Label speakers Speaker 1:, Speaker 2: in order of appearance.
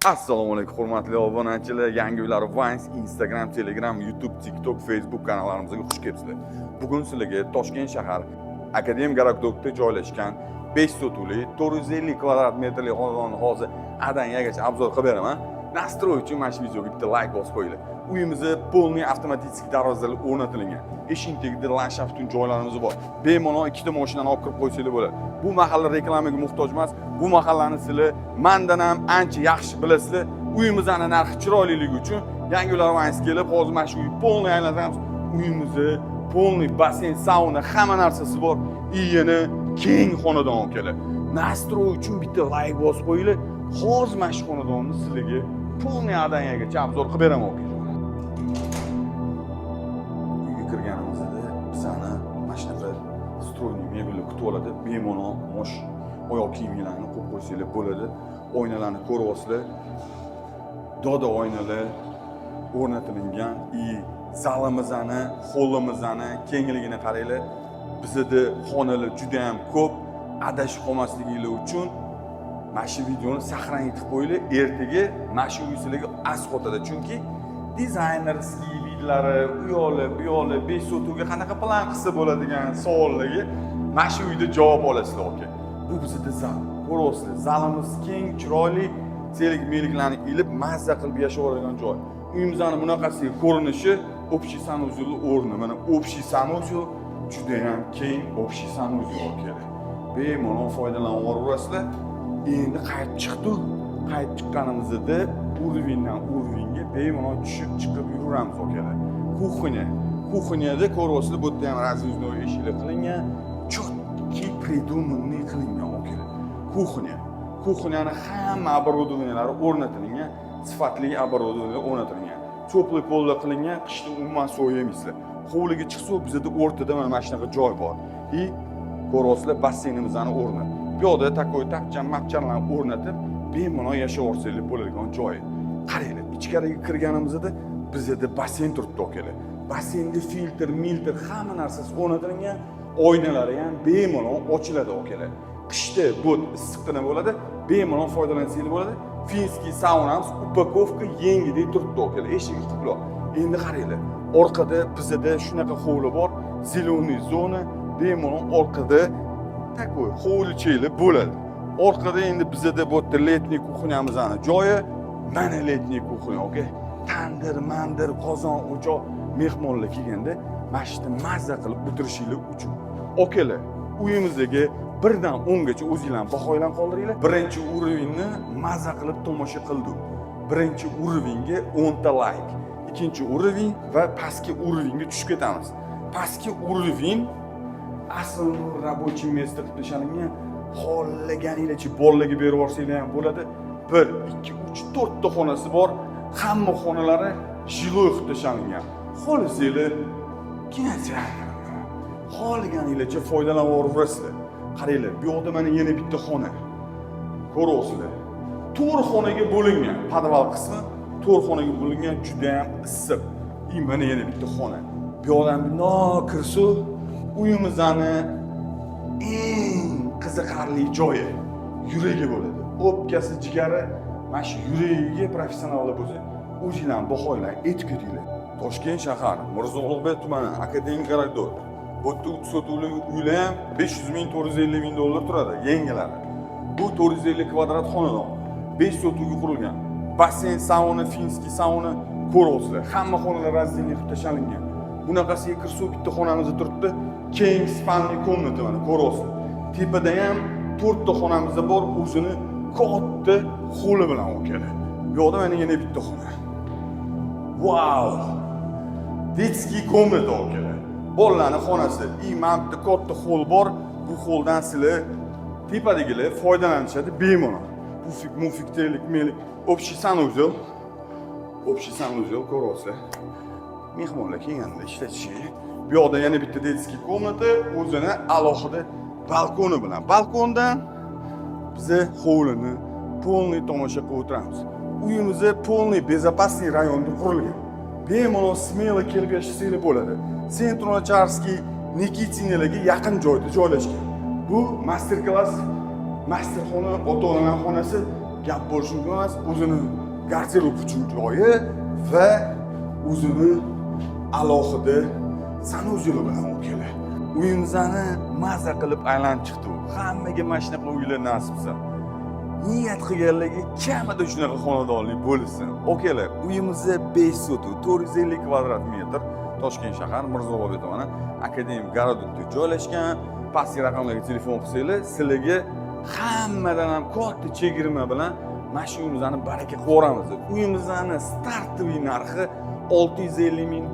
Speaker 1: Assalomu alaykum hurmatli obunachilar, yangi uylar Vines, Instagram, Telegram, YouTube, TikTok, Facebook kanallarimizga xush kelibsizlar. Bugun sizlarga Toshkent shahar Akademik garovda joylashgan 5 sotuvli 450 kvadrat metrli xonadonni hozir Adanyagacha obzor qilib beraman. Nastroy uchun mana shu videoga bitta like bosib qo'yinglar. Uyimizda polniy avtomatik darvozalar o'rnatilgan. Eshik tagida landshaft uchun joylarimiz bor. Bemalol ikkita mashinani olib kirib qo'ysanglar bo'ladi. Bu mahalla reklamaga muhtoj emas. Bu mahallani sizlar mendan ham ancha yaxshi bilasizlar. Uyimizning narxi chiroyliligi uchun yangi uylar Vines kelib, hozir mana shu uy polniy aylantiramiz. Uyimizda polniy basen, sauna, hamma narsasi bor. Yana keng xonadon keladi. Nastroy uchun bitta like bosib qo'yinglar. Hozir mana shu xonadonni sizlarga polniy Adanyagacha obzor qilib beraman. Uyga kirganimizda bizani mashinalar stroyni mebelni kutib oladi. Bemalol mosh oyoq kiyimlarni qo'yib qo'ysanglar bo'ladi. Oynalarni ko'ryapsizlar. Doda oynalar o'rnatilgan. Zalimizni, hollimizni kengligini qaranglar. Bizda xonalar juda ham ko'p. Adashib qolmasligingiz uchun mana shu videoni sahran etib qo'yinglar. Ertaga mana shu uy sizlarga asqotadi. Chunki dizaynerskiy videolari, u yoqlar 5 sotuvga qanaqa plan qilsa bo'ladigan savollarga mana shu uyda javob olasizlar aka. Bu bizda zal. Ko'ryapsizlar, zalimiz keng, chiroyli, selik-meliklarni ilib mazza qilib yashaydigan joy. Uyimizning bunaqasiga ko'rinishi общий sanuzyul o'rni. Mana общий sanuzyul juda ham keng общий sanuzyul kerak. Bemalol foydalanib o'rasizlar. Endi qaytib chiqdi. Qaytib chiqqanimizda urovingdan urovingga bemalol tushib chiqib yuramiz akalar. Kuxnyada ko'ryapsizlar, bu yerda ham razviznoy eshiklar qilingan, chotki придуманный qilingan akalar. Kuxnyani hamma оборудованиялari o'rnatilgan, sifatli оборудование o'rnatilgan. Cho'pli polda qilingan, qishda umuman so'yamaysizlar. Hovliga chiqsa, bizda o'rtada mana shunaqa joy bor. Ko'ryapsizlar, basseynimizni o'rni. Bu yoqda takoy tapchan-mapchanlarni o'rnatib, bemalol yashayversangiz bo'ladigan joy. Qaranglar, ichkariga kirganimizda bizda basseyn turibdi akalar. Bassenda filtr, hamma narsasi o'rnatilgan, oynalari ham bemalol ochiladi akalar. Qishda bu issiqqina bo'ladi, bemalol foydalansangiz bo'ladi. Finskiy saunamiz upakovka yengidek turibdi akalar. Eshigi quloq. Endi qaranglar, orqada bizda shunaqa hovli bor, zeleniy zona, bemalol orqada takoy hovlichilar bo'ladi. Orqada endi bizda bu letniy kuxnyamizning joyi, mana letniy kuxnya, okay? Tandir, mandir, qozon, o'choq, mehmonlar kelganda mashina mazza qilib o'tirishingiz uchun. Okalar, uyimizdagi 1 dan 10 gacha o'zingizlarning bahoylarni qoldiringlar. Birinchi urovingni mazza qilib tomosha qildik. Birinchi urovingga 10 ta like. Ikkinchi uroving va pastki urovingga tushib ketamiz. Pastki uroving asl рабочий место qilib tashalingan, xohlaganingizcha bolalarga berib yuborsanglar ham bo'ladi. 1, 2, 3, 4 ta xonasi bor. Hamma xonalari jiloy qilib tashalingan. Xohlasanglar kinoteatr, xohlaganingizcha foydalanib yuborasizlar. Qaranglar, bu yoqda mana yana bitta xona. Ko'ryapsizlar. 4 xonaga bo'lingan. Podval qismi 4 xonaga bo'lingan, juda ham issiq. Mana yana bitta xona. Bu yoqdan kirsa uyimizning eng qiziqarli joyi yuragi bo'ladi. O'pkasi, jigari, mana shu yuragiga professionallar bo'lsa, o'zingizlarni bahoylar aytib ketinglar. Toshkent shahar, Mirzo Ulug'bek tumani, Akademik garovda. Bu 3 sotuvli uylar ham 500 ming, 450 ming dollar turadi, yengilari. Bu 450 kvadrat xonadon, 5 sotuvga qurilgan. Basseyn, sauna, finskiy sauna ko'ryapsizlar. Hamma xonalar razdelniy qilib tashalingan. Bunaqasiga kirsa, bitta xonamizda turibdi. Keng spanli komnata mana ko'ryapsizlar. Tepada ham 4 ta xonamiz bor, o'zini katta xoli bilan o'kadi. Bu yoqda mana yana bitta xona. Wow! Детский komnata o'kadi. Bolalarning xonasi. Mana bitta katta xol bor. Bu xoldan sizlar tepadagilar foydalanishadi bemalol. Bu mufiktelik, общий sanuzyol. Общий sanuzyol ko'ryapsizlar. Mehmonlar kelganda ishlatishi. Bu yoqda yana bitta детский komnata, o'zini alohida balkoni bilan. Balkondan biz hovlini polniy tomosha qilib o'tiramiz. Uyimiz polniy безопасный rayonda qurilgan. Bemalol smelo kelib yashasanglar bo'ladi. Sentrocharskiy, Nikitinalarga yaqin joyda joylashgan. Bu master-klass, masterxona, ota-onalar xonasi, gap bo'lishi mumkin emas, o'zini garderob uchun joyi va o'zini alohida sanuzyuli bilan o'kili. Uyimizni maza qilib aylanib chiqdi. Hammaga mana shunaqa uylar nasib qilsin. Niyat qilganlarga kamida shunaqa xonadonlik bo'lsin. Okalar, uyimizni 5 sotuv, 450 kvadrat metr, Toshkent shahar, Mirzo-Ulug'bek tumani, Akademik garodda joylashgan. Pastki raqamlarga telefon qilsanglar, sizlarga hammadan ham katta chegirma bilan mana shu uyimizni baraka qilib o'ramiz. Uyimizni startoviy narxi $650 ming.